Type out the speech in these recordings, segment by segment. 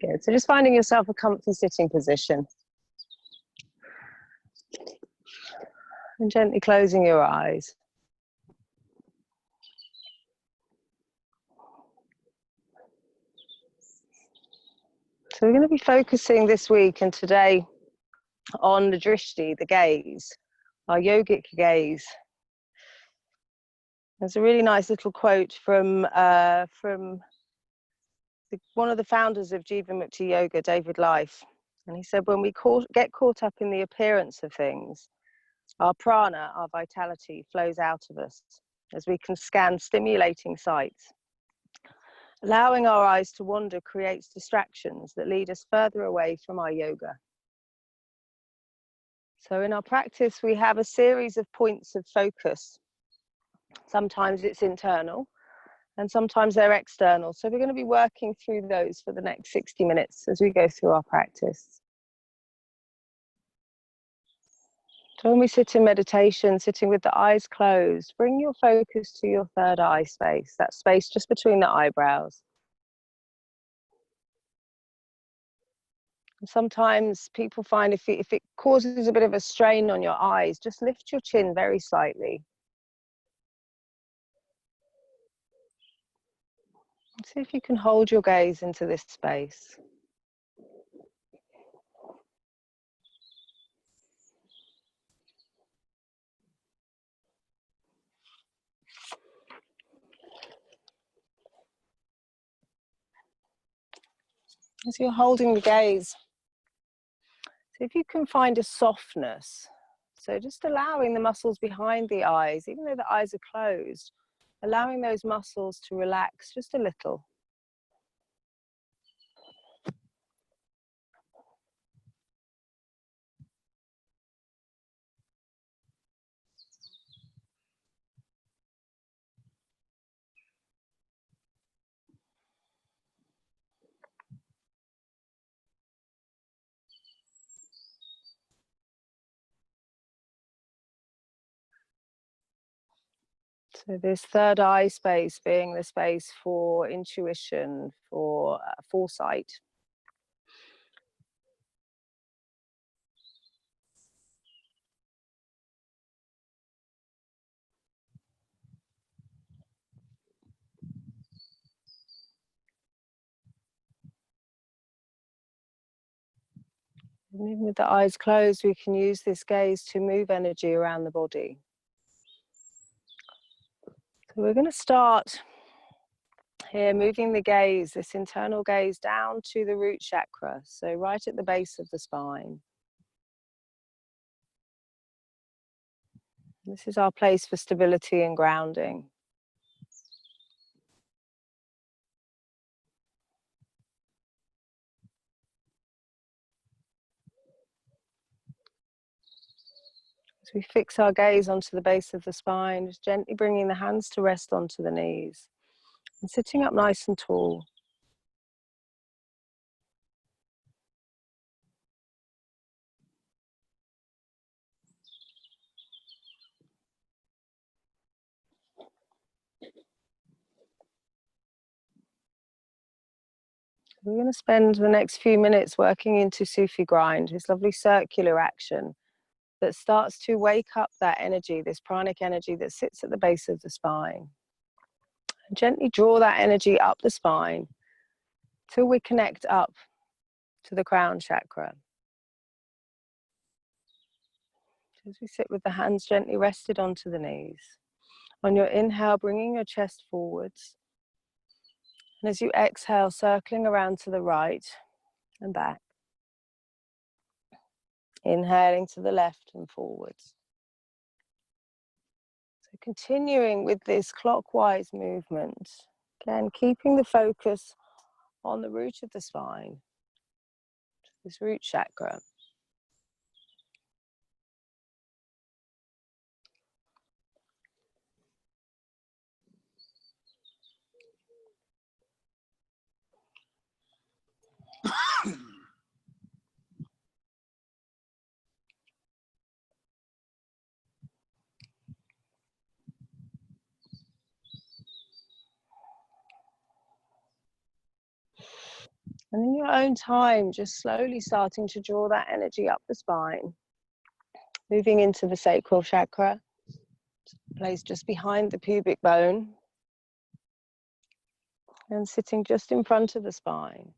Good. So just finding yourself a comfy sitting position. And gently closing your eyes. So we're going to be focusing this week and today on the Drishti, the gaze, our yogic gaze. There's a really nice little quote from one of the founders of Jivamukti Yoga, David Life. And he said, when we get caught up in the appearance of things, our prana, our vitality, flows out of us as we can scan stimulating sights. Allowing our eyes to wander creates distractions that lead us further away from our yoga. So in our practice, we have a series of points of focus. Sometimes it's internal and sometimes they're external. So we're going to be working through those for the next 60 minutes as we go through our practice. So when we sit in meditation, sitting with the eyes closed, bring your focus to your third eye space, that space just between the eyebrows. And sometimes people find if it causes a bit of a strain on your eyes, just lift your chin very slightly. See if you can hold your gaze into this space. As you're holding the gaze, see if you can find a softness. So just allowing the muscles behind the eyes, even though the eyes are closed, allowing those muscles to relax just a little. So this third eye space being the space for intuition, for foresight. And even with the eyes closed, we can use this gaze to move energy around the body. So we're going to start here, moving the gaze, this internal gaze down to the root chakra, so right at the base of the spine. This is our place for stability and grounding. As we fix our gaze onto the base of the spine, just gently bringing the hands to rest onto the knees and sitting up nice and tall. We're going to spend the next few minutes working into Sufi grind, this lovely circular action that starts to wake up that energy, this pranic energy that sits at the base of the spine. And gently draw that energy up the spine till we connect up to the crown chakra. As we sit with the hands gently rested onto the knees. On your inhale, bringing your chest forwards. And as you exhale, circling around to the right and back. Inhaling to the left and forwards. So continuing with this clockwise movement. Again, keeping the focus on the root of the spine, this root chakra. And in your own time, just slowly starting to draw that energy up the spine, moving into the sacral chakra, placed just behind the pubic bone, and sitting just in front of the spine.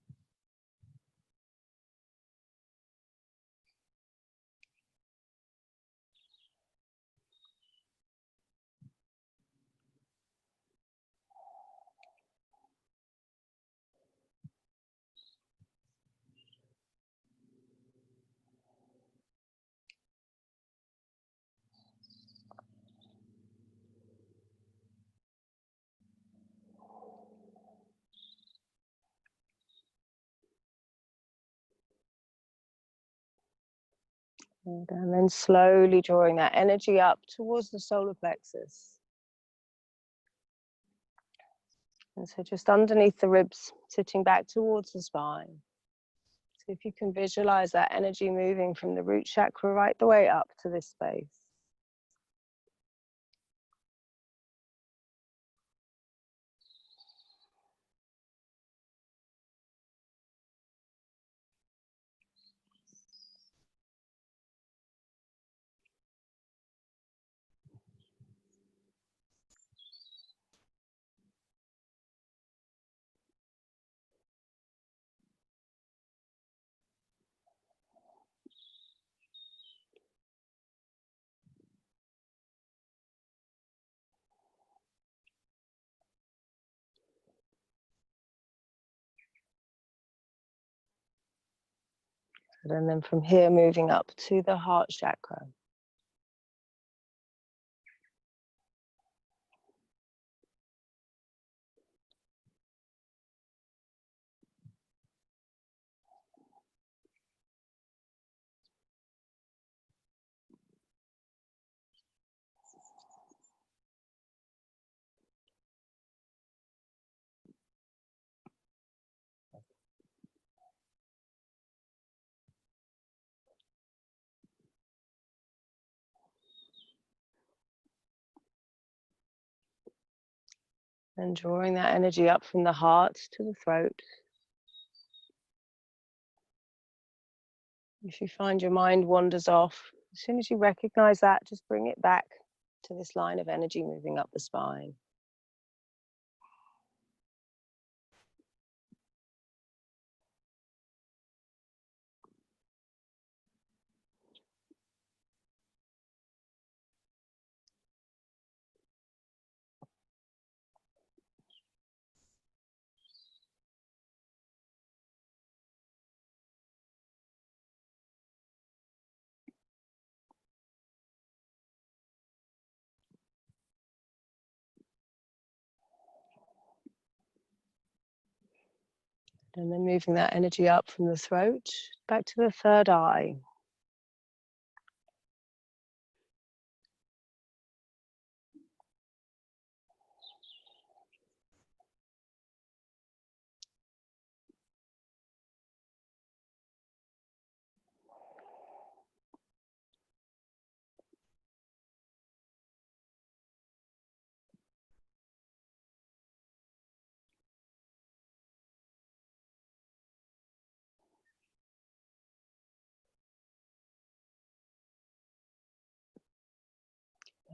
And then slowly drawing that energy up towards the solar plexus. And so just underneath the ribs, sitting back towards the spine. So if you can visualize that energy moving from the root chakra right the way up to this space. And then from here, moving up to the heart chakra. And drawing that energy up from the heart to the throat. If you find your mind wanders off, as soon as you recognize that, just bring it back to this line of energy moving up the spine. And then moving that energy up from the throat, back to the third eye.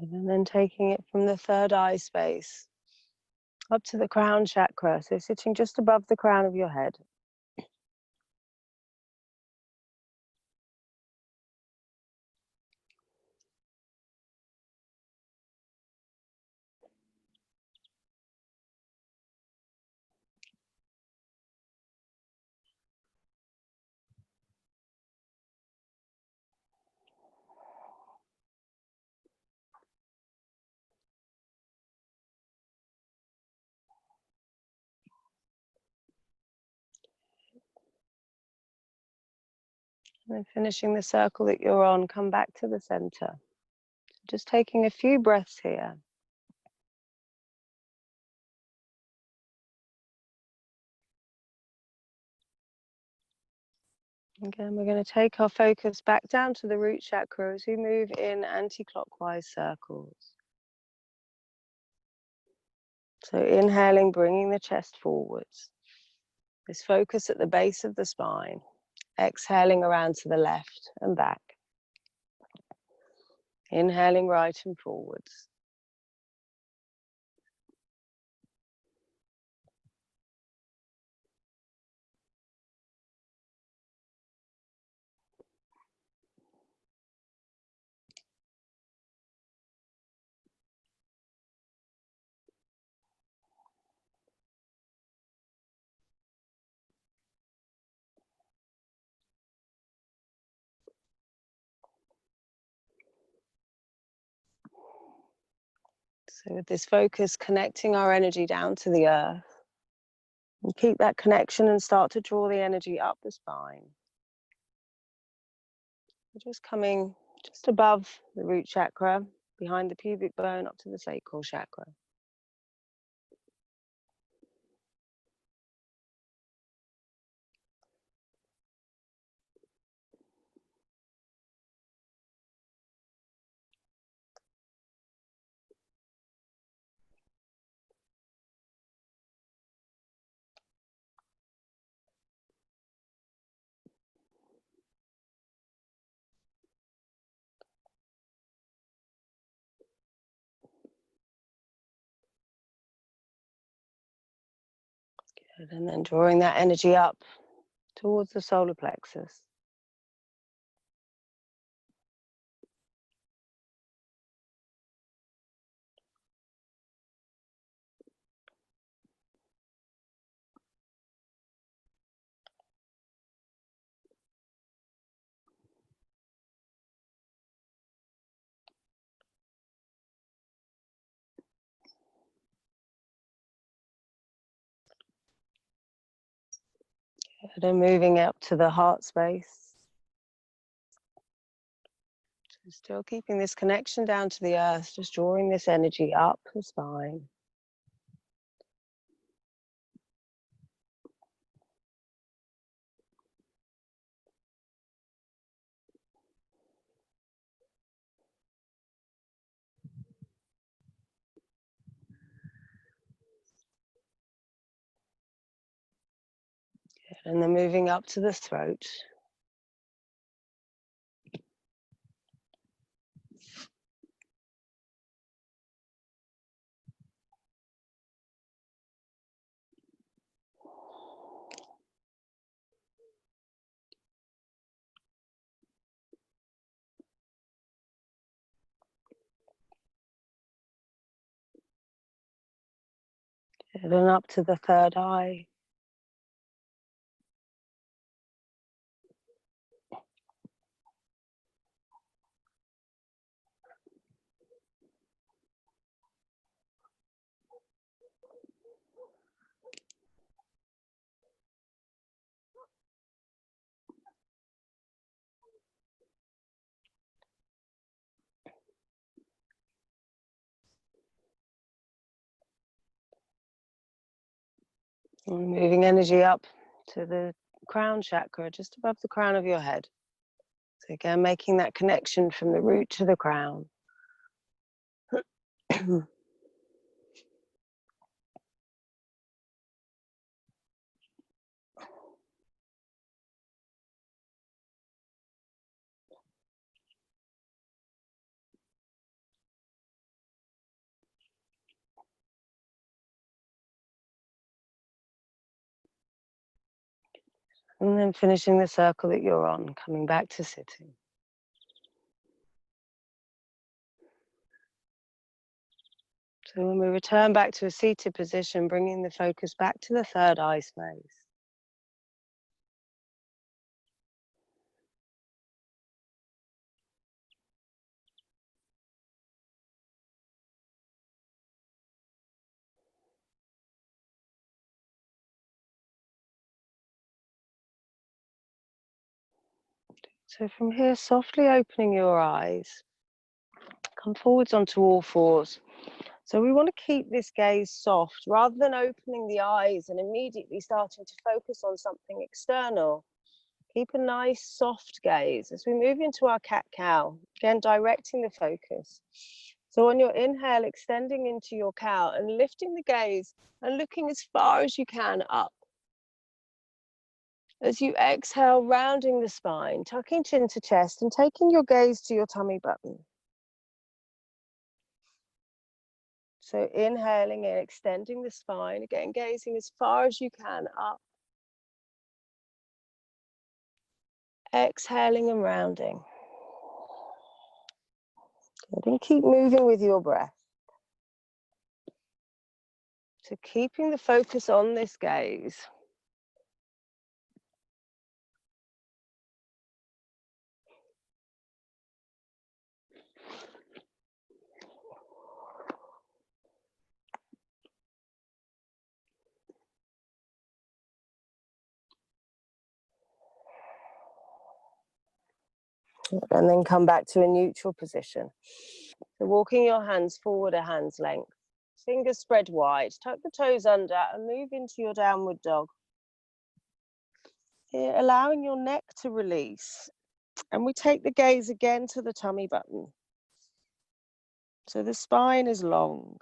And then taking it from the third eye space up to the crown chakra, so sitting just above the crown of your head. And then finishing the circle that you're on, come back to the center. Just taking a few breaths here. Again, we're going to take our focus back down to the root chakra as we move in anti-clockwise circles. So inhaling, bringing the chest forwards. This focus at the base of the spine, exhaling around to the left and back. Inhaling right and forwards. So with this focus, connecting our energy down to the earth. And keep that connection and start to draw the energy up the spine. We're just coming just above the root chakra, behind the pubic bone, up to the sacral chakra. Good. And then drawing that energy up towards the solar plexus. Good. And moving up to the heart space. Still keeping this connection down to the earth, just drawing this energy up the spine. Good. And then moving up to the throat. Good. And up to the third eye. And moving energy up to the crown chakra, just above the crown of your head. So again, making that connection from the root to the crown. And then finishing the circle that you're on, coming back to sitting. So when we return back to a seated position, bringing the focus back to the third eye space. So from here, softly opening your eyes, come forwards onto all fours. So we want to keep this gaze soft, rather than opening the eyes and immediately starting to focus on something external. Keep a nice soft gaze as we move into our cat-cow, again directing the focus. So on your inhale, extending into your cow and lifting the gaze and looking as far as you can up. As you exhale, rounding the spine, tucking chin to chest and taking your gaze to your tummy button. So inhaling and extending the spine, again gazing as far as you can up. Exhaling and rounding. Good, and keep moving with your breath. So keeping the focus on this gaze. And then come back to a neutral position. So walking your hands forward a hand's length. Fingers spread wide. Tuck the toes under and move into your downward dog. Here, allowing your neck to release. And we take the gaze again to the tummy button. So the spine is long.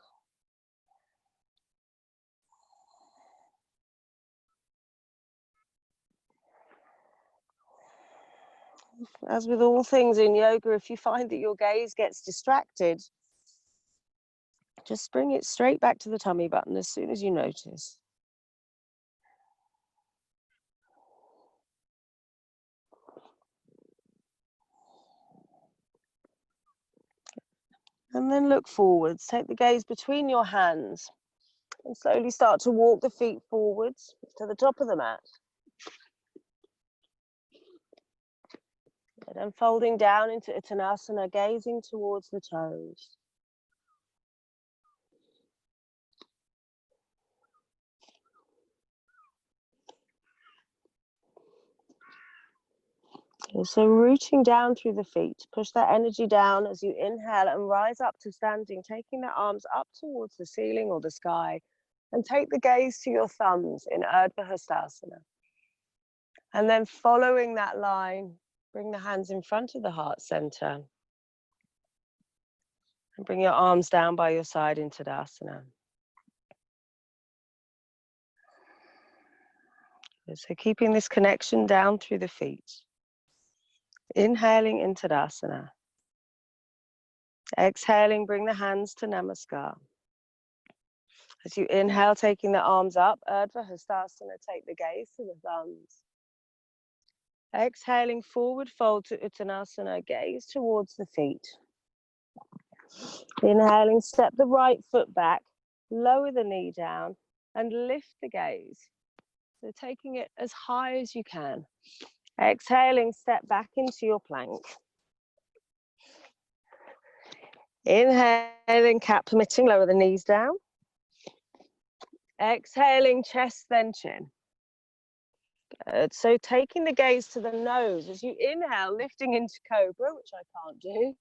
As with all things in yoga, if you find that your gaze gets distracted, just bring it straight back to the tummy button as soon as you notice. And then look forwards. Take the gaze between your hands and slowly start to walk the feet forwards to the top of the mat. And then folding down into Uttanasana, gazing towards the toes. Okay, so rooting down through the feet, push that energy down as you inhale and rise up to standing, taking the arms up towards the ceiling or the sky, and take the gaze to your thumbs in Urdhva Hastasana. And then following that line, bring the hands in front of the heart center. And bring your arms down by your side in Tadasana. So keeping this connection down through the feet. Inhaling in Tadasana. Exhaling, bring the hands to Namaskar. As you inhale, taking the arms up, Urdhva Hastasana, take the gaze to the thumbs. Exhaling, forward fold to Uttanasana, gaze towards the feet. Inhaling, step the right foot back, lower the knee down, and lift the gaze. So taking it as high as you can. Exhaling, step back into your plank. Inhaling, cat permitting, lower the knees down. Exhaling, chest then chin. Good. So taking the gaze to the nose as you inhale, lifting into cobra, which I can't do.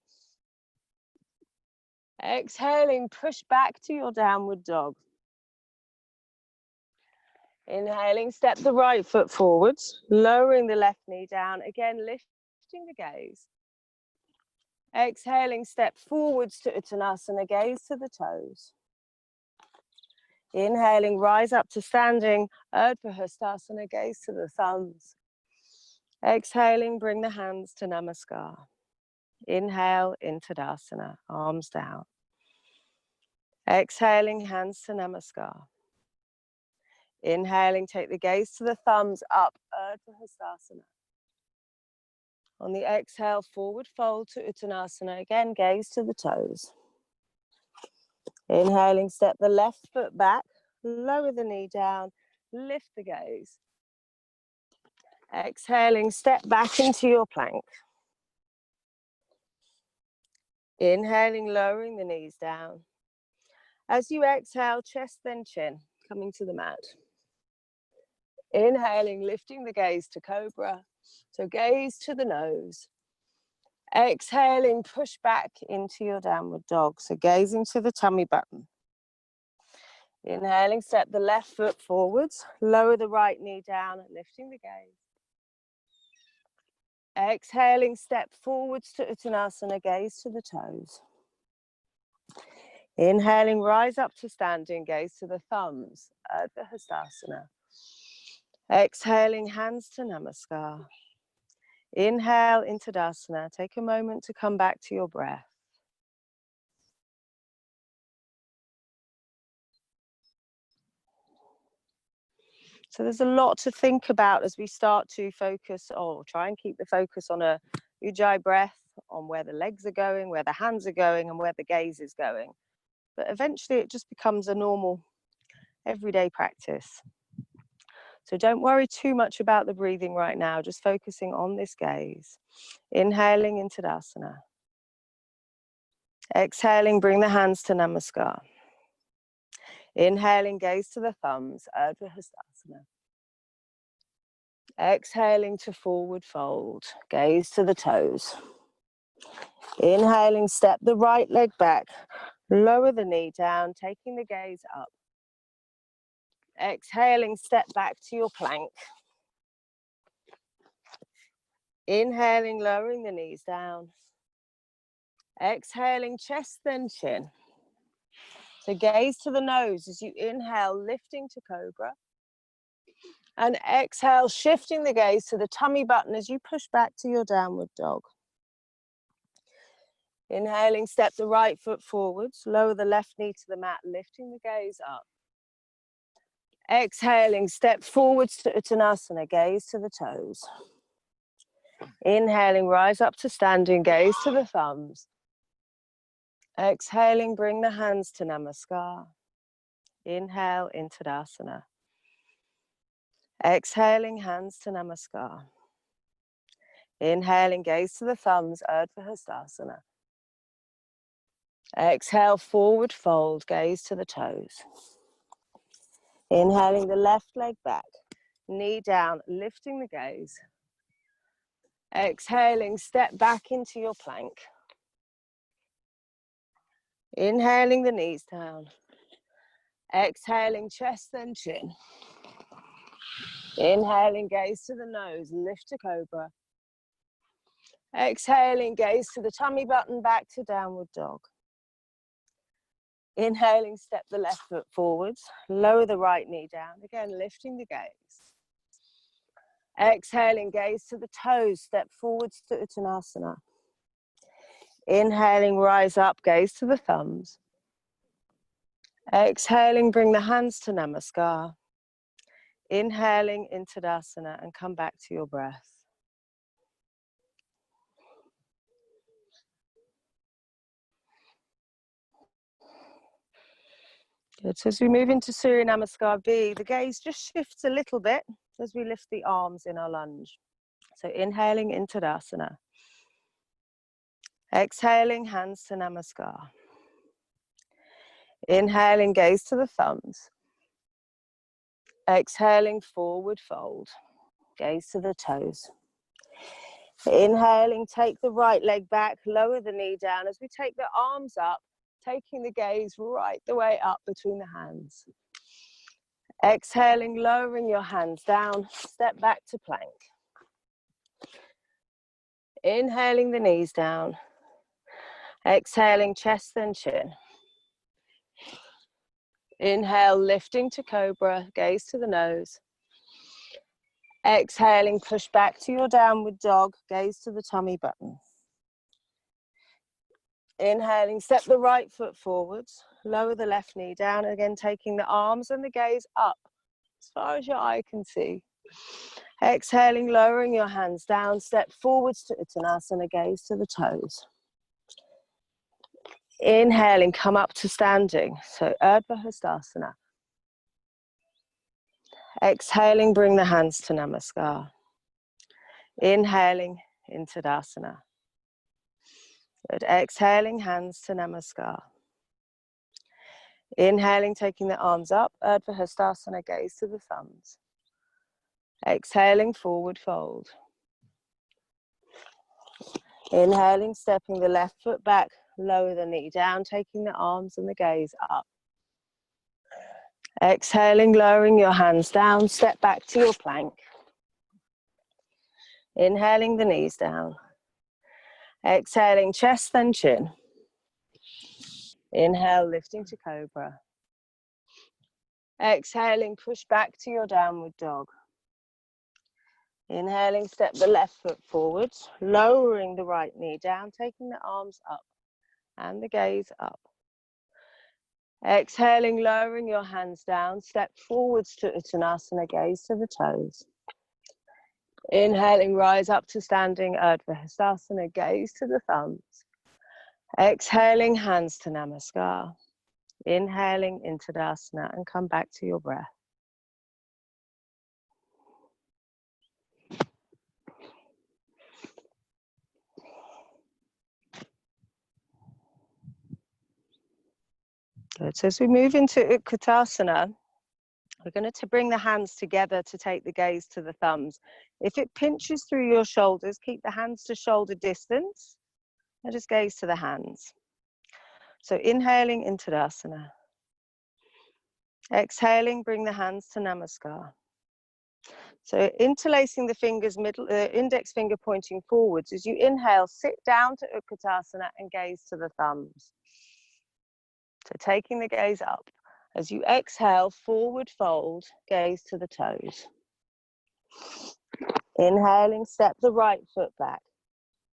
Exhaling, push back to your downward dog. Inhaling, step the right foot forwards, lowering the left knee down, again lifting the gaze. Exhaling, step forwards to Uttanasana, gaze to the toes. Inhaling, rise up to standing, Urdhva Hastasana, gaze to the thumbs. Exhaling, bring the hands to Namaskar. Inhale in Tadasana, arms down. Exhaling, hands to Namaskar. Inhaling, take the gaze to the thumbs up, Urdhva Hastasana. On the exhale, forward fold to Uttanasana, again, gaze to the toes. Inhaling, step the left foot back, lower the knee down, lift the gaze. Exhaling, step back into your plank. Inhaling, lowering the knees down. As you exhale, chest then chin, coming to the mat. Inhaling, lifting the gaze to cobra. So gaze to the nose. Exhaling, push back into your downward dog. So gazing to the tummy button. Inhaling, step the left foot forwards, lower the right knee down, lifting the gaze. Exhaling, step forwards to Uttanasana, gaze to the toes. Inhaling, rise up to standing, gaze to the thumbs, Urdhva Hastasana. Exhaling, hands to Namaskar. Inhale into Tadasana. Take a moment to come back to your breath. So there's a lot to think about as we start to focus, or try and keep the focus on a Ujjayi breath, on where the legs are going, where the hands are going, and where the gaze is going. But eventually it just becomes a normal, everyday practice. So don't worry too much about the breathing right now, just focusing on this gaze. Inhaling into Tadasana. Exhaling, bring the hands to Namaskar. Inhaling, gaze to the thumbs, Urdhva Hastasana. Exhaling to forward fold, gaze to the toes. Inhaling, step the right leg back, lower the knee down, taking the gaze up. Exhaling, step back to your plank. Inhaling, lowering the knees down. Exhaling, chest then chin. So gaze to the nose as you inhale, lifting to cobra. And exhale, shifting the gaze to the tummy button as you push back to your downward dog. Inhaling, step the right foot forwards, lower the left knee to the mat, lifting the gaze up. Exhaling, step forwards to Uttanasana, gaze to the toes. Inhaling, rise up to standing, gaze to the thumbs. Exhaling, bring the hands to Namaskar. Inhale into Tadasana. Exhaling, hands to Namaskar. Inhaling, gaze to the thumbs, Urdhva Hastasana. Exhale, forward fold, gaze to the toes. Inhaling the left leg back, knee down, lifting the gaze. Exhaling, step back into your plank. Inhaling the knees down. Exhaling, chest then chin. Inhaling, gaze to the nose, lift to cobra. Exhaling, gaze to the tummy button, back to downward dog. Inhaling, step the left foot forwards, lower the right knee down, again lifting the gaze. Exhaling, gaze to the toes, step forwards to Uttanasana. Inhaling, rise up, gaze to the thumbs. Exhaling, bring the hands to Namaskar. Inhaling into Tadasana and come back to your breath. Good. So as we move into Surya Namaskar B, the gaze just shifts a little bit as we lift the arms in our lunge. So inhaling into Tadasana. Exhaling, hands to Namaskar. Inhaling, gaze to the thumbs. Exhaling, forward fold. Gaze to the toes. Inhaling, take the right leg back, lower the knee down as we take the arms up, taking the gaze right the way up between the hands. Exhaling, lowering your hands down, step back to plank. Inhaling the knees down. Exhaling, chest then chin. Inhale, lifting to cobra, gaze to the nose. Exhaling, push back to your downward dog, gaze to the tummy button. Inhaling, step the right foot forwards, lower the left knee down, again taking the arms and the gaze up as far as your eye can see. Exhaling, lowering your hands down, step forwards to Uttanasana, gaze to the toes. Inhaling, come up to standing, so Urdhva Hastasana. Exhaling, bring the hands to Namaskar. Inhaling into Tadasana. Good. Exhaling, hands to Namaskar. Inhaling, taking the arms up, Urdhva Hastasana, gaze to the thumbs. Exhaling, forward fold. Inhaling, stepping the left foot back, lower the knee down, taking the arms and the gaze up. Exhaling, lowering your hands down, step back to your plank. Inhaling the knees down. Exhaling, chest then chin. Inhale, lifting to cobra. Exhaling, push back to your downward dog. Inhaling, step the left foot forwards, lowering the right knee down, taking the arms up and the gaze up. Exhaling, lowering your hands down, step forwards to Uttanasana, gaze to the toes. Inhaling, rise up to standing Urdhva Hastasana, gaze to the thumbs. Exhaling, hands to Namaskar. Inhaling into Tadasana and come back to your breath. Good. So as we move into Utkatasana, we're going to bring the hands together to take the gaze to the thumbs. If it pinches through your shoulders, keep the hands to shoulder distance and just gaze to the hands. So inhaling into Tadasana. Exhaling, bring the hands to Namaskar. So interlacing the fingers, index finger pointing forwards. As you inhale, sit down to Utkatasana and gaze to the thumbs. So taking the gaze up. As you exhale, forward fold, gaze to the toes. Inhaling, step the right foot back.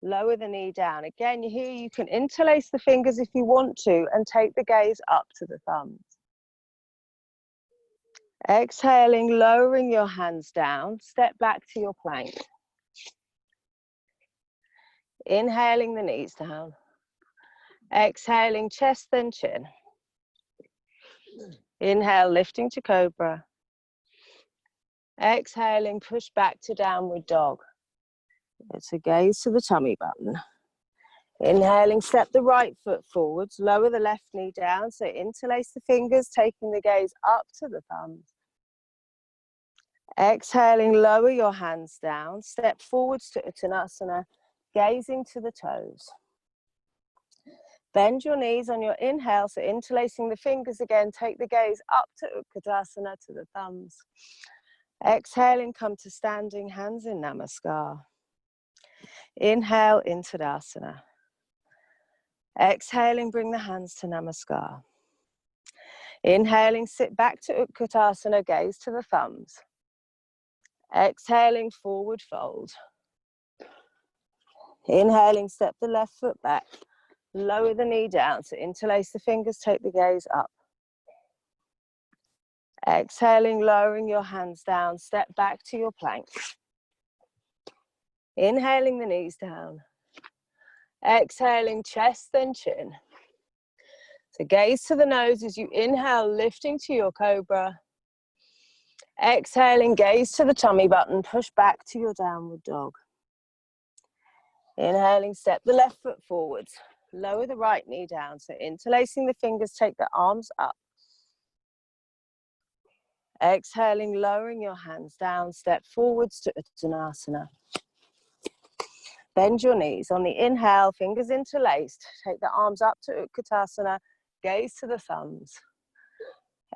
Lower the knee down. Again, here you can interlace the fingers if you want to and take the gaze up to the thumbs. Exhaling, lowering your hands down, step back to your plank. Inhaling, the knees down. Exhaling, chest then chin. Inhale, lifting to cobra. Exhaling, push back to downward dog. It's a gaze to the tummy button. Inhaling, step the right foot forwards, lower the left knee down, so interlace the fingers, taking the gaze up to the thumbs. Exhaling, lower your hands down, step forwards to Uttanasana, gazing to the toes. Bend your knees on your inhale, so interlacing the fingers again, take the gaze up to Utkatasana, to the thumbs. Exhaling, come to standing, hands in Namaskar. Inhale into Tadasana. Exhaling, bring the hands to Namaskar. Inhaling, sit back to Utkatasana, gaze to the thumbs. Exhaling, forward fold. Inhaling, step the left foot back. Lower the knee down, so interlace the fingers, take the gaze up. Exhaling, lowering your hands down, step back to your plank. Inhaling, the knees down. Exhaling, chest then chin. So gaze to the nose as you inhale, lifting to your cobra. Exhaling, gaze to the tummy button, push back to your downward dog. Inhaling, step the left foot forwards. Lower the right knee down, so interlacing the fingers, take the arms up. Exhaling, lowering your hands down, step forwards to Uttanasana. Bend your knees. On the inhale, fingers interlaced. Take the arms up to Utkatasana, gaze to the thumbs.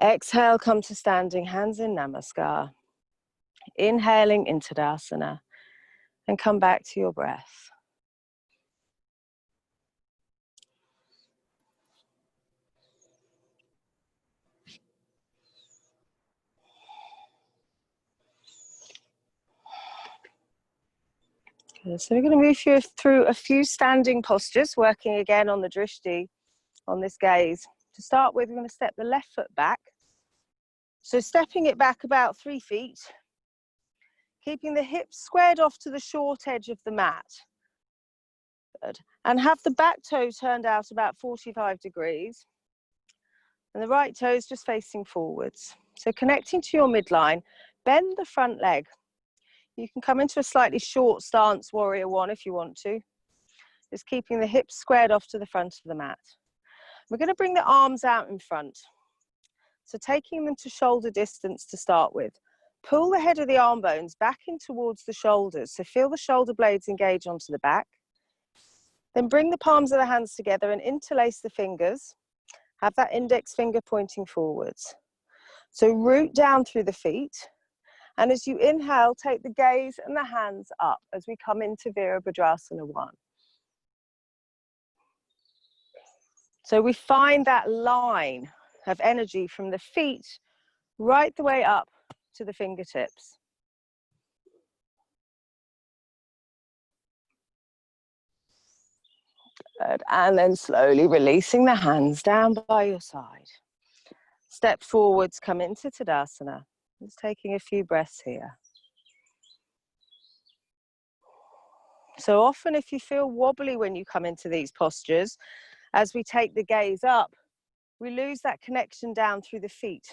Exhale, come to standing, hands in Namaskar. Inhaling into Tadasana and come back to your breath. So we're going to move you through a few standing postures, working again on the Drishti, on this gaze. To start with, we're going to step the left foot back. So stepping it back about 3 feet, keeping the hips squared off to the short edge of the mat. Good. And have the back toe turned out about 45 degrees. And the right toe is just facing forwards. So connecting to your midline, bend the front leg. You can come into a slightly short stance, warrior one, if you want to. Just keeping the hips squared off to the front of the mat. We're going to bring the arms out in front. So taking them to shoulder distance to start with. Pull the head of the arm bones back in towards the shoulders. So feel the shoulder blades engage onto the back. Then bring the palms of the hands together and interlace the fingers. Have that index finger pointing forwards. So root down through the feet. And as you inhale, take the gaze and the hands up as we come into Virabhadrasana 1. So we find that line of energy from the feet right the way up to the fingertips. Good. And then slowly releasing the hands down by your side. Step forwards, come into Tadasana. Just taking a few breaths here. So often if you feel wobbly when you come into these postures, as we take the gaze up, we lose that connection down through the feet.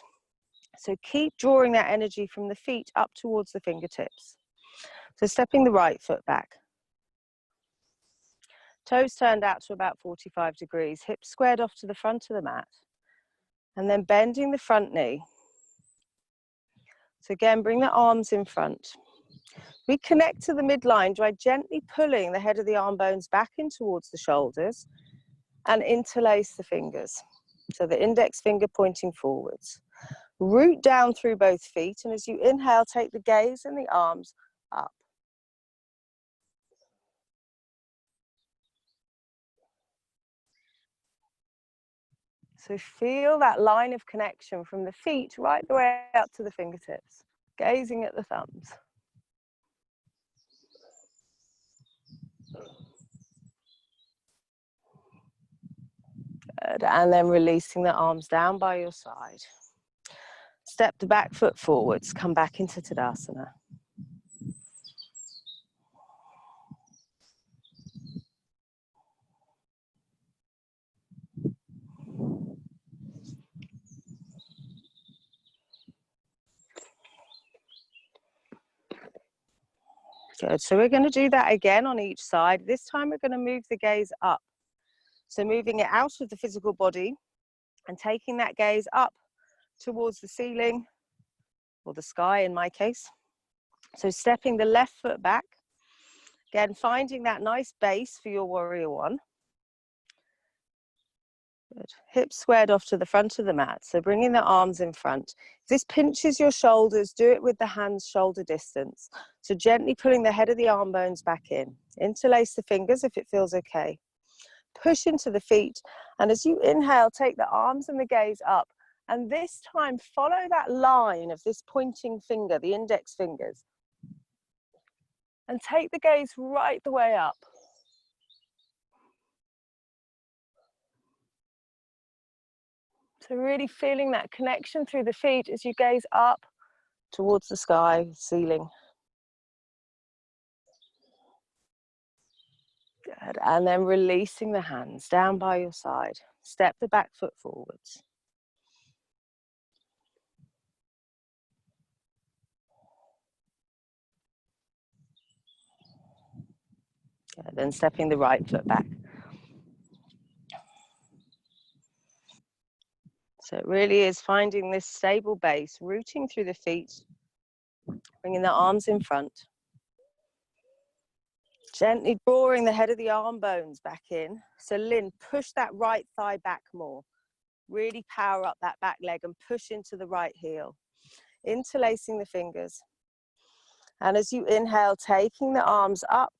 So keep drawing that energy from the feet up towards the fingertips. So stepping the right foot back. Toes turned out to about 45 degrees, hips squared off to the front of the mat. And then bending the front knee. So again, bring the arms in front. We connect to the midline by gently pulling the head of the arm bones back in towards the shoulders and interlace the fingers. So the index finger pointing forwards. Root down through both feet, and as you inhale, take the gaze and the arms up. So feel that line of connection from the feet right the way up to the fingertips, gazing at the thumbs. Good. And then releasing the arms down by your side. Step the back foot forwards, come back into Tadasana. Good, so we're going to do that again on each side. This time we're going to move the gaze up. So moving it out of the physical body and taking that gaze up towards the ceiling, or the sky in my case. So stepping the left foot back. Again, finding that nice base for your warrior one. Good. Hips squared off to the front of the mat. So bringing the arms in front. If this pinches your shoulders, do it with the hands shoulder distance. So gently pulling the head of the arm bones back in. Interlace the fingers if it feels okay. Push into the feet. And as you inhale, take the arms and the gaze up. And this time, follow that line of this pointing finger, the index fingers. And take the gaze right the way up. So really feeling that connection through the feet as you gaze up towards the sky, ceiling. Good. And then releasing the hands down by your side. Step the back foot forwards. Good. Then stepping the right foot back. So it really is finding this stable base, rooting through the feet, bringing the arms in front. Gently drawing the head of the arm bones back in. So Lynn, push that right thigh back more. Really power up that back leg and push into the right heel. Interlacing the fingers. And as you inhale, taking the arms up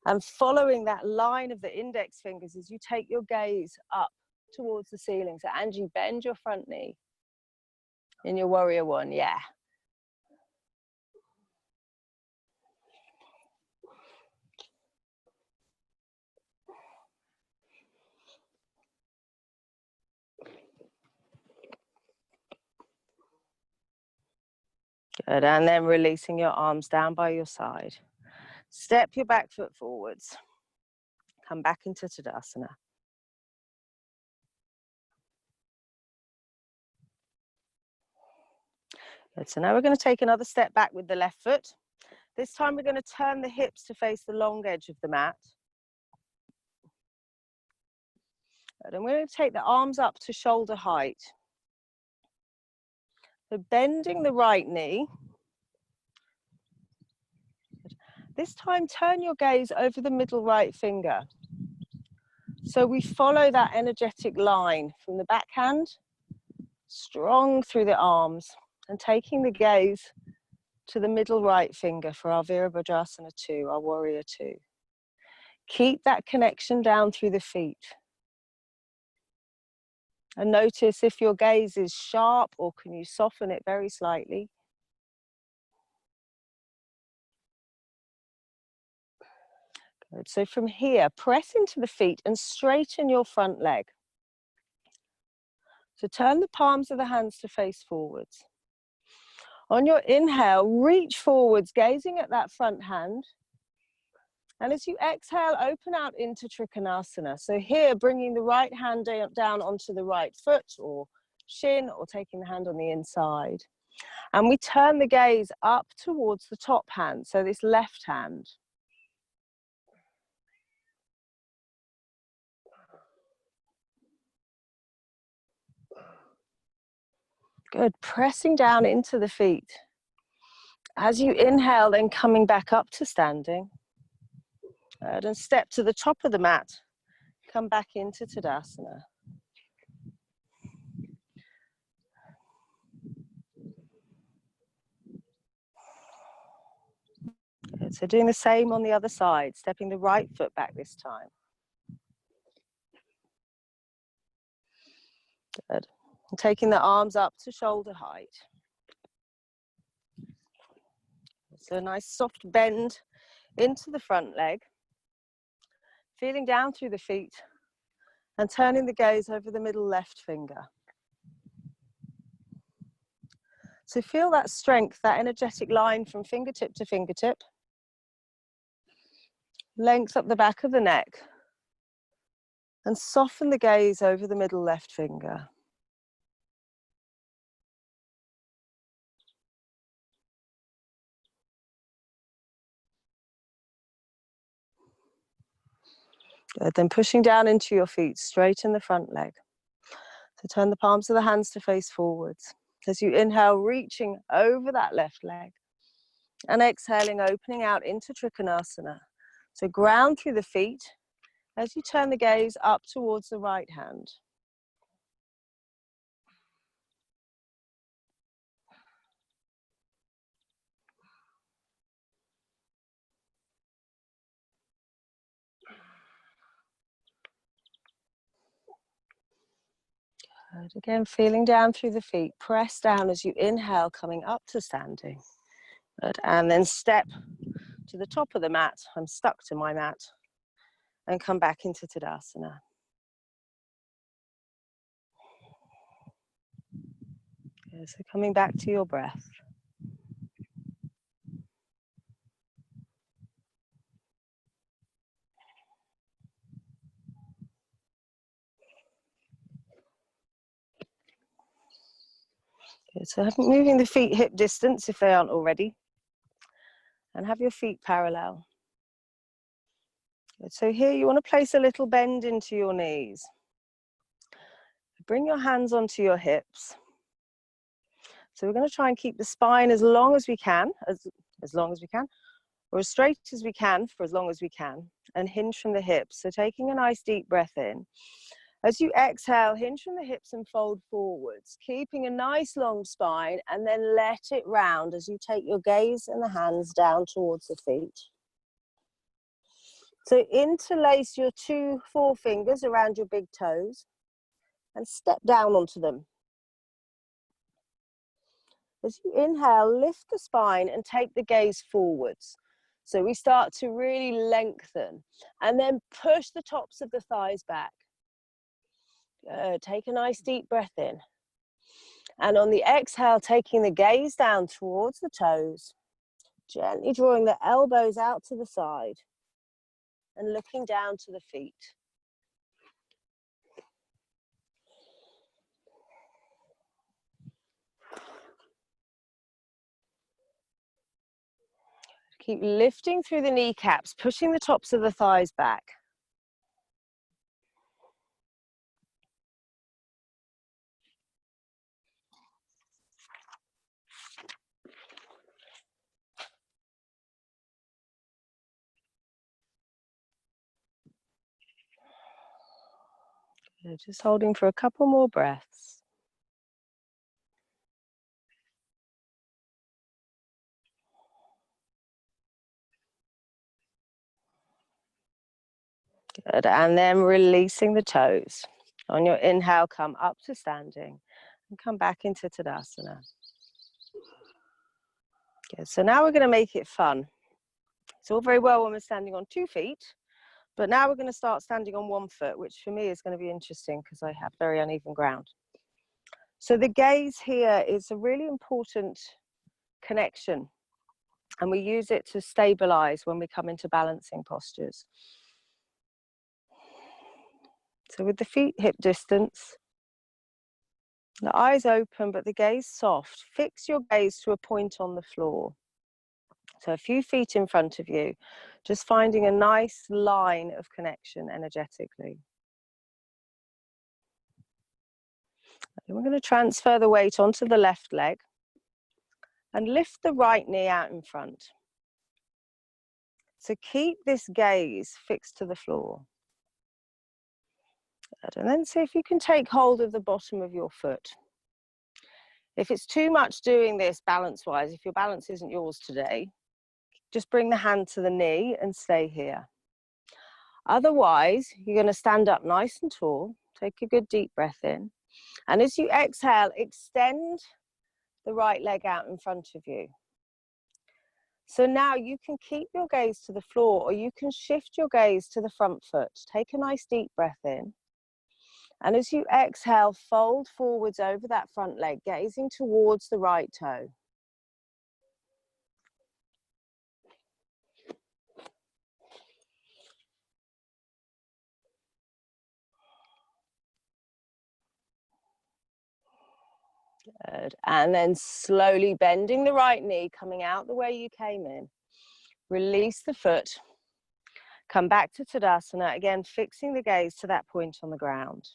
and following that line of the index fingers as you take your gaze up towards the ceiling. So Angie, bend your front knee in your warrior one, yeah. Good, and then releasing your arms down by your side. Step your back foot forwards. Come back into Tadasana. Good, so now we're going to take another step back with the left foot. This time we're going to turn the hips to face the long edge of the mat. Good, and we're going to take the arms up to shoulder height. So bending the right knee. This time, turn your gaze over the middle right finger. So we follow that energetic line from the backhand, strong through the arms, and taking the gaze to the middle right finger for our Virabhadrasana 2, our warrior 2. Keep that connection down through the feet. And notice if your gaze is sharp or can you soften it very slightly. Good. So from here, press into the feet and straighten your front leg. So turn the palms of the hands to face forwards. On your inhale, reach forwards, gazing at that front hand. And as you exhale, open out into Trikonasana. So here, bringing the right hand down onto the right foot or shin, or taking the hand on the inside. And we turn the gaze up towards the top hand, so this left hand. Good, pressing down into the feet. As you inhale, then coming back up to standing. Good, and step to the top of the mat. Come back into Tadasana. Good, so doing the same on the other side, stepping the right foot back this time. Good, and taking the arms up to shoulder height. So a nice soft bend into the front leg, feeling down through the feet and turning the gaze over the middle left finger. So feel that strength, that energetic line from fingertip to fingertip. Length up the back of the neck and soften the gaze over the middle left finger. Good. Then pushing down into your feet, straighten the front leg. So turn the palms of the hands to face forwards. As you inhale, reaching over that left leg. And exhaling, opening out into Trikonasana. So ground through the feet as you turn the gaze up towards the right hand. Good. Again, feeling down through the feet. Press down as you inhale, coming up to standing. Good. And then step to the top of the mat. I'm stuck to my mat. And come back into Tadasana. Good. So coming back to your breath. Good. So moving the feet hip distance if they aren't already. And have your feet parallel. Good. So here you want to place a little bend into your knees. Bring your hands onto your hips. So we're going to try and keep the spine as long as we can, as long as we can, or as straight as we can for as long as we can, and hinge from the hips. So taking a nice deep breath in. As you exhale, hinge from the hips and fold forwards, keeping a nice long spine, and then let it round as you take your gaze and the hands down towards the feet. So interlace your 2 forefingers around your big toes and step down onto them. As you inhale, lift the spine and take the gaze forwards. So we start to really lengthen and then push the tops of the thighs back. Good. Take a nice deep breath in. And on the exhale, taking the gaze down towards the toes, gently drawing the elbows out to the side and looking down to the feet. Keep lifting through the kneecaps, pushing the tops of the thighs back. Good. Just holding for a couple more breaths. Good, and then releasing the toes. On your inhale, come up to standing and come back into Tadasana. Good, so now we're going to make it fun. It's all very well when we're standing on 2 feet, But now we're going to start standing on one foot, which for me is going to be interesting because I have very uneven ground. So the gaze here is a really important connection, and we use it to stabilize when we come into balancing postures. So with the feet hip distance, the eyes open, but the gaze soft. Fix your gaze to a point on the floor. So a few feet in front of you, just finding a nice line of connection energetically. And we're going to transfer the weight onto the left leg and lift the right knee out in front. So keep this gaze fixed to the floor. Good. And then see if you can take hold of the bottom of your foot. If it's too much doing this balance-wise, if your balance isn't yours today, just bring the hand to the knee and stay here. Otherwise, you're going to stand up nice and tall. Take a good deep breath in. And as you exhale, extend the right leg out in front of you. So now you can keep your gaze to the floor, or you can shift your gaze to the front foot. Take a nice deep breath in. And as you exhale, fold forwards over that front leg, gazing towards the right toe. Good. And then slowly bending the right knee, coming out the way you came in. Release the foot. Come back to Tadasana, again fixing the gaze to that point on the ground.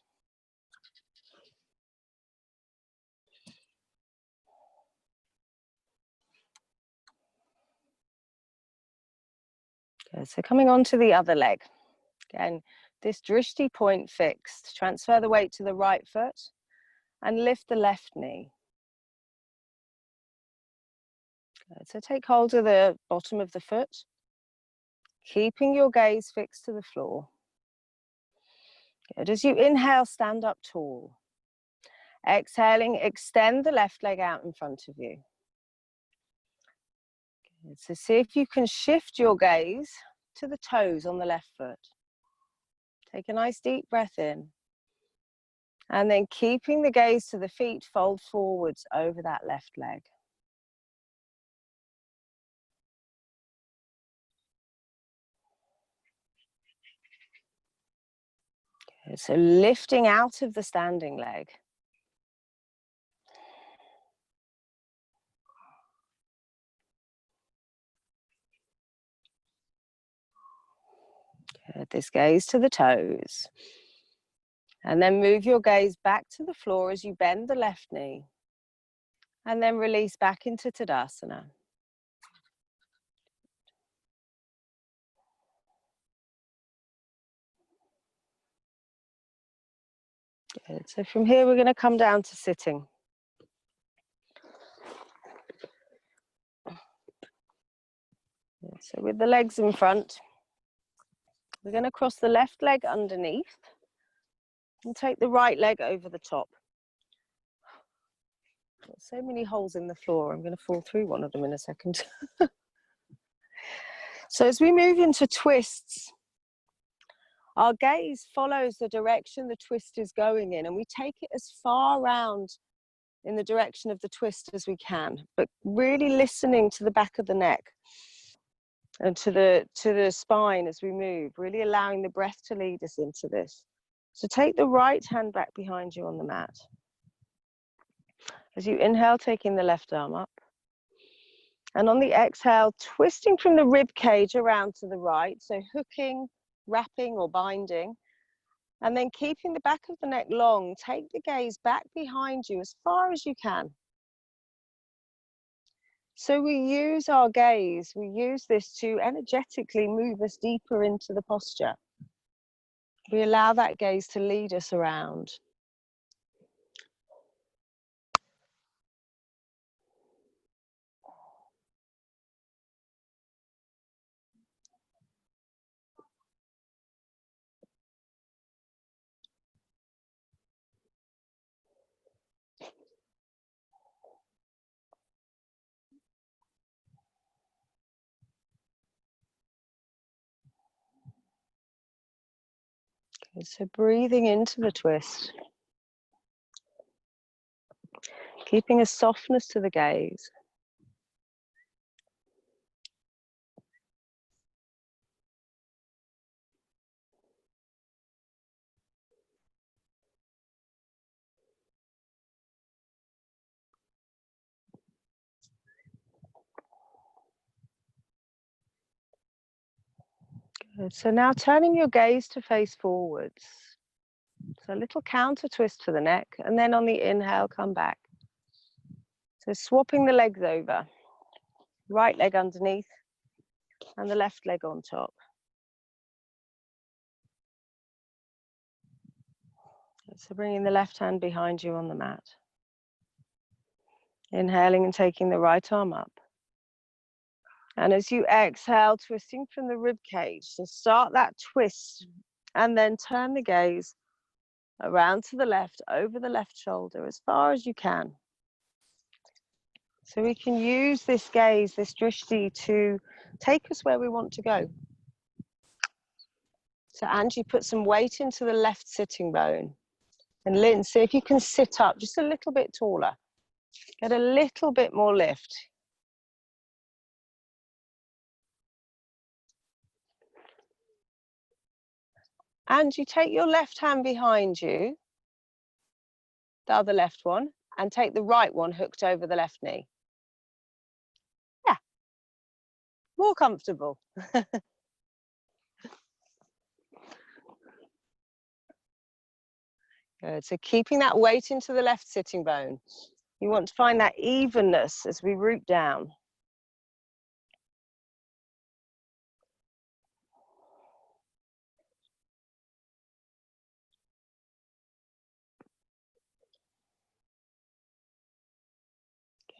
Good. So coming on to the other leg. Again, this Drishti point fixed. Transfer the weight to the right foot and lift the left knee. Good. So take hold of the bottom of the foot, keeping your gaze fixed to the floor. Good. As you inhale, stand up tall. Exhaling, extend the left leg out in front of you. Good. So see if you can shift your gaze to the toes on the left foot. Take a nice deep breath in. And then keeping the gaze to the feet, fold forwards over that left leg. Good. So lifting out of the standing leg. Good. This gaze to the toes. And then move your gaze back to the floor as you bend the left knee. And then release back into Tadasana. Good. So from here, we're going to come down to sitting. Good. So with the legs in front, we're going to cross the left leg underneath and take the right leg over the top. Got so many holes in the floor, I'm going to fall through one of them in a second. So as we move into twists, our gaze follows the direction the twist is going in, and we take it as far round in the direction of the twist as we can, but really listening to the back of the neck and to the spine as we move, really allowing the breath to lead us into this. So take the right hand back behind you on the mat. As you inhale, taking the left arm up. And on the exhale, twisting from the rib cage around to the right, so hooking, wrapping or binding. And then keeping the back of the neck long, take the gaze back behind you as far as you can. So we use our gaze, we use this to energetically move us deeper into the posture. We allow that gaze to lead us around. So breathing into the twist, keeping a softness to the gaze. Good. So now turning your gaze to face forwards. So a little counter twist to the neck, and then on the inhale, come back. So swapping the legs over, right leg underneath and the left leg on top. So bringing the left hand behind you on the mat. Inhaling and taking the right arm up. And as you exhale, twisting from the rib cage. So start that twist and then turn the gaze around to the left, over the left shoulder as far as you can. So we can use this gaze, this drishti, to take us where we want to go. So Angie, put some weight into the left sitting bone. And Lynn, see if you can sit up just a little bit taller. Get a little bit more lift. Angie, take your left hand behind you, the other left one, and take the right one hooked over the left knee. Yeah, more comfortable. Good, so keeping that weight into the left sitting bone. You want to find that evenness as we root down.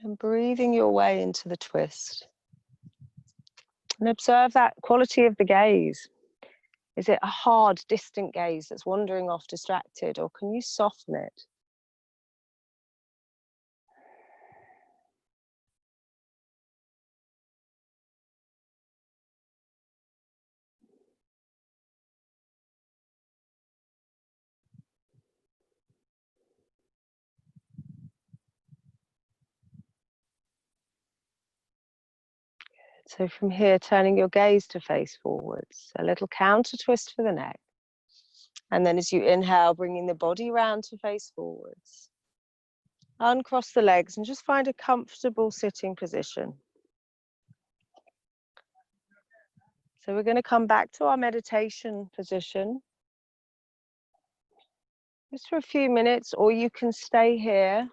And breathing your way into the twist. And observe that quality of the gaze. Is it a hard, distant gaze that's wandering off distracted, or can you soften it? So from here, turning your gaze to face forwards, a little counter twist for the neck. And then as you inhale, bringing the body round to face forwards. Uncross the legs and just find a comfortable sitting position. So we're going to come back to our meditation position. Just for a few minutes, or you can stay here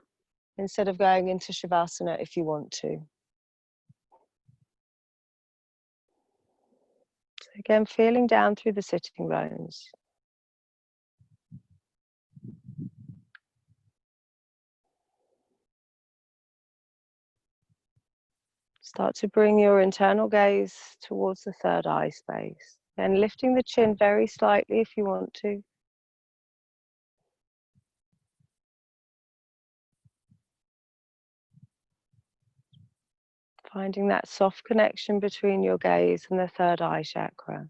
instead of going into Shavasana if you want to. So again, feeling down through the sitting bones. Start to bring your internal gaze towards the third eye space. And lifting the chin very slightly if you want to. Finding that soft connection between your gaze and the third eye chakra.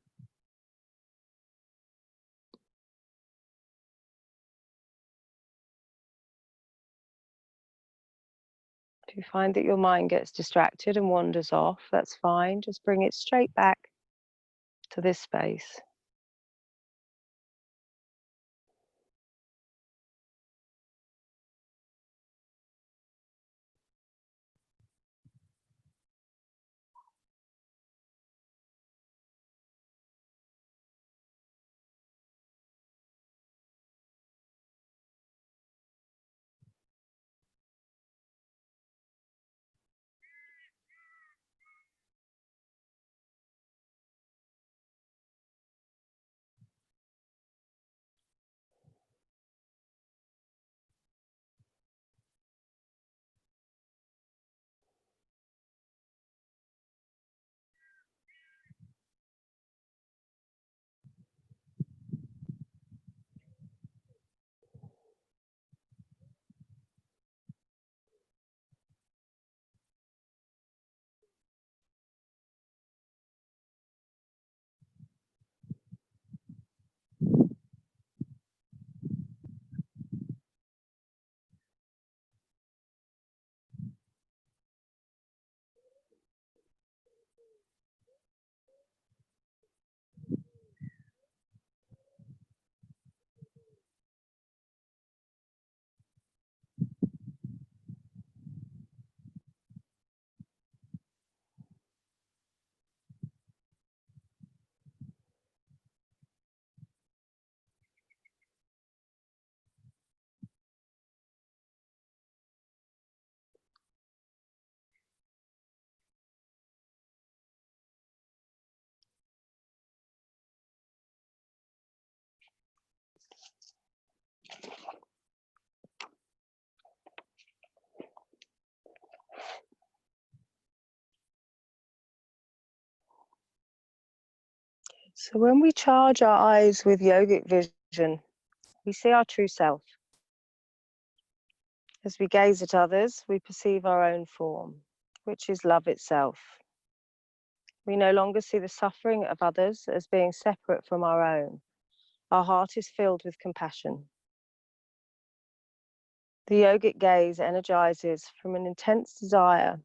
If you find that your mind gets distracted and wanders off, that's fine. Just bring it straight back to this space. So when we charge our eyes with yogic vision, we see our true self. As we gaze at others, we perceive our own form, which is love itself. We no longer see the suffering of others as being separate from our own. Our heart is filled with compassion. The yogic gaze emerges from an intense desire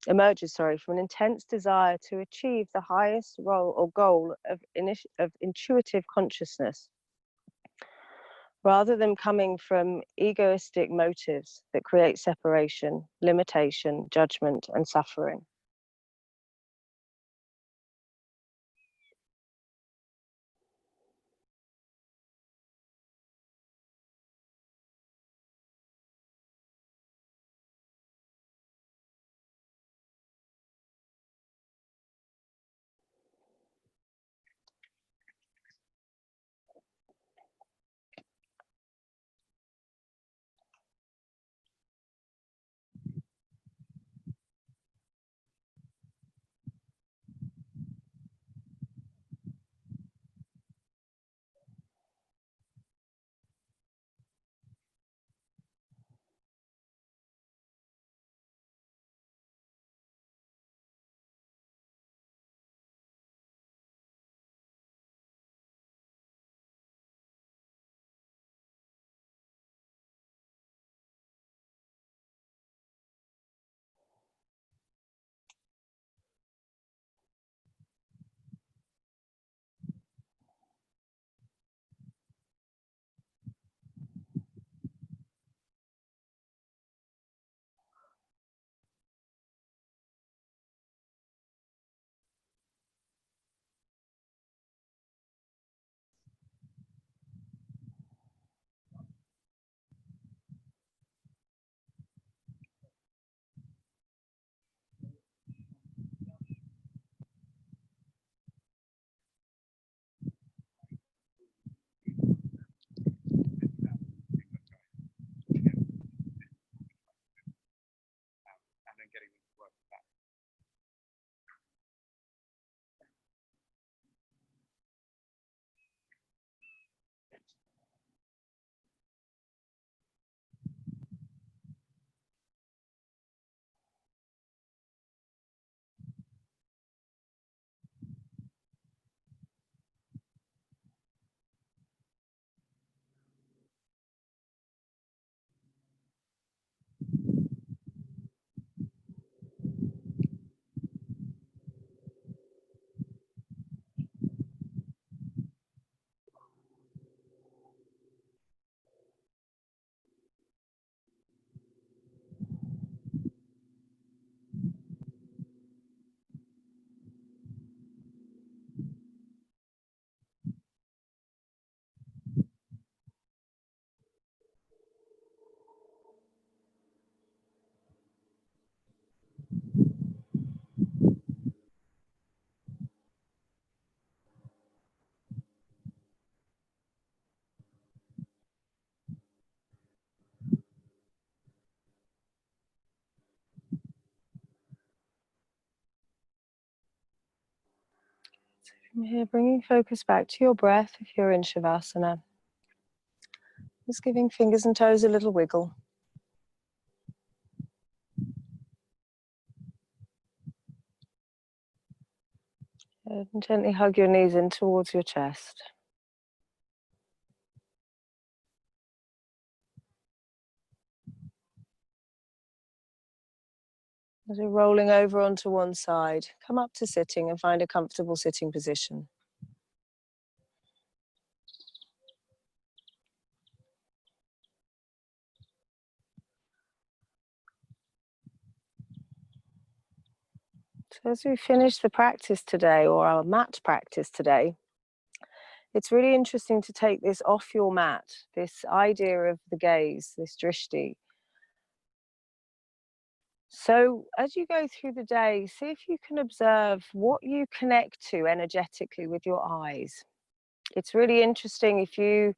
to achieve the highest role or goal of intuitive consciousness, rather than coming from egoistic motives that create separation, limitation, judgment, and suffering. From here, bringing focus back to your breath if you're in Shavasana. Just giving fingers and toes a little wiggle. And gently hug your knees in towards your chest. As you're rolling over onto one side, come up to sitting and find a comfortable sitting position. So as we finish the practice today, or our mat practice today, it's really interesting to take this off your mat, this idea of the gaze, this drishti. So as you go through the day, see if you can observe what you connect to energetically with your eyes. It's really interesting if you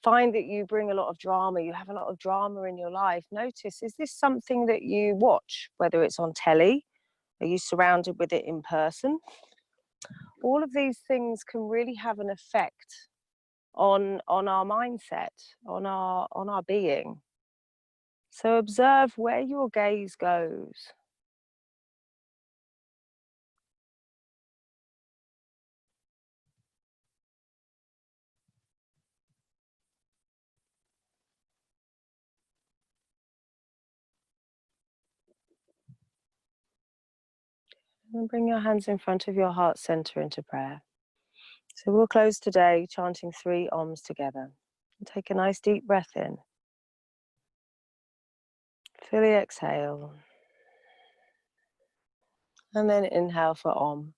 find that you bring a lot of drama, you have a lot of drama in your life, notice, is this something that you watch, whether it's on telly, are you surrounded with it in person? all of these things can really have an effect on our mindset, on our being. So observe where your gaze goes. And bring your hands in front of your heart center into prayer. So we'll close today chanting 3 Oms together. Take a nice deep breath in. Fully exhale. And then inhale for Om.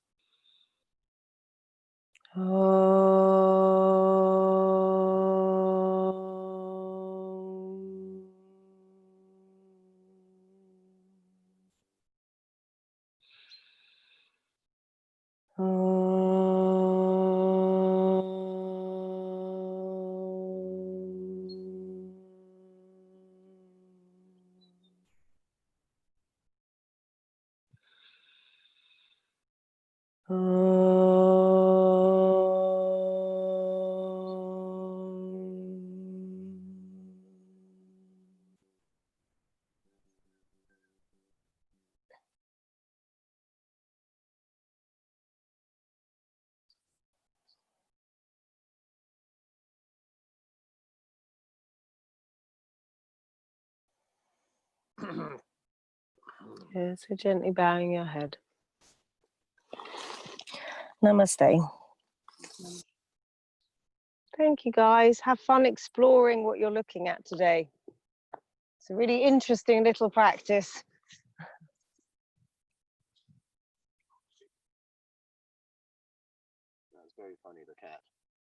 Yeah, so gently bowing your head. Namaste. Thank you, guys. Have fun exploring what you're looking at today. It's a really interesting little practice. That's very funny, the cat.